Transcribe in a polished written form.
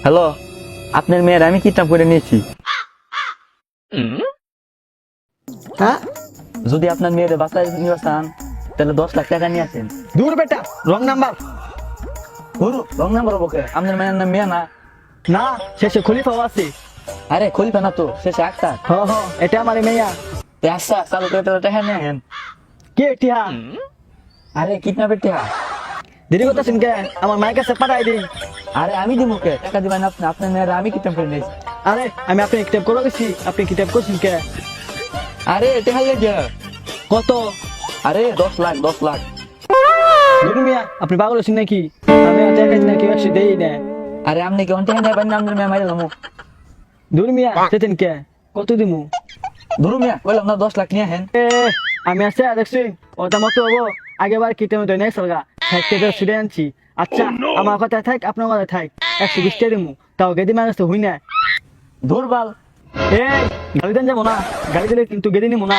Hello, আপনার মেয়ের আমি কিডন্যাপ করে নিয়েছি। হ্যাঁ যদি আপনার মেয়ের বাসায় নিয়ে চান তাহলে 10 লাখ টাকা নিয়ে আসেন। দূর বেটা, রং নাম্বার। গুরু রং নাম্বার বকে, আপনার মেয়ের নাম মিয়া না? না, শেষে খলিফাও আছে। আরে খলিফা না তো, শেষে আক্তার। হ হ, এটা আমার মেয়া। আচ্ছা চালু করে তাহলে টাকা নিয়ে আহেন। কে টিহা? আরে কিডন্যাপের টাকা। দেরি করতেছেন কে? আমার মায়ের কাছে পাঠাই দিন। আরে আমি দিব কে টাকা দিবেন আপনি? আপনার মেয়ের আমি কিডন্যাপ করে নিয়েছি। আরে আমি আপনি কিতাব করে গেছি, আপনি কিতাব করছেন কে? আরে টাকা লেগে। কত? আরে 10 লাখ 10 লাখ। দূর মিয়া, আপনি পাগল আছেন নাকি? আমি এত একাই নাকি একশো দেই না। আরে আপনি কেমন টাকা নেবেন না? আপনার মেয়ে মাইরে লামু। দূর মিয়া, সেতেন কে? কত দিমু? ধরু মিয়া বললাম না 10 লাখ নিয়ে আহেন। এ আমি আছে দেখছি, ওটা মতো হবো। আগেবার কিতাব তো নেই সরগা, থাকতে তো ছুটে আনছি। আচ্ছা আমার কথা থাক, আপনার কথা থাক। 120 দিমু, তাও গেদি মানুষ তো হই না। দুর্বল। এই গাড়ি দেন যাবো না, গাড়ি দিলে কিন্তু গেদি নিমু না।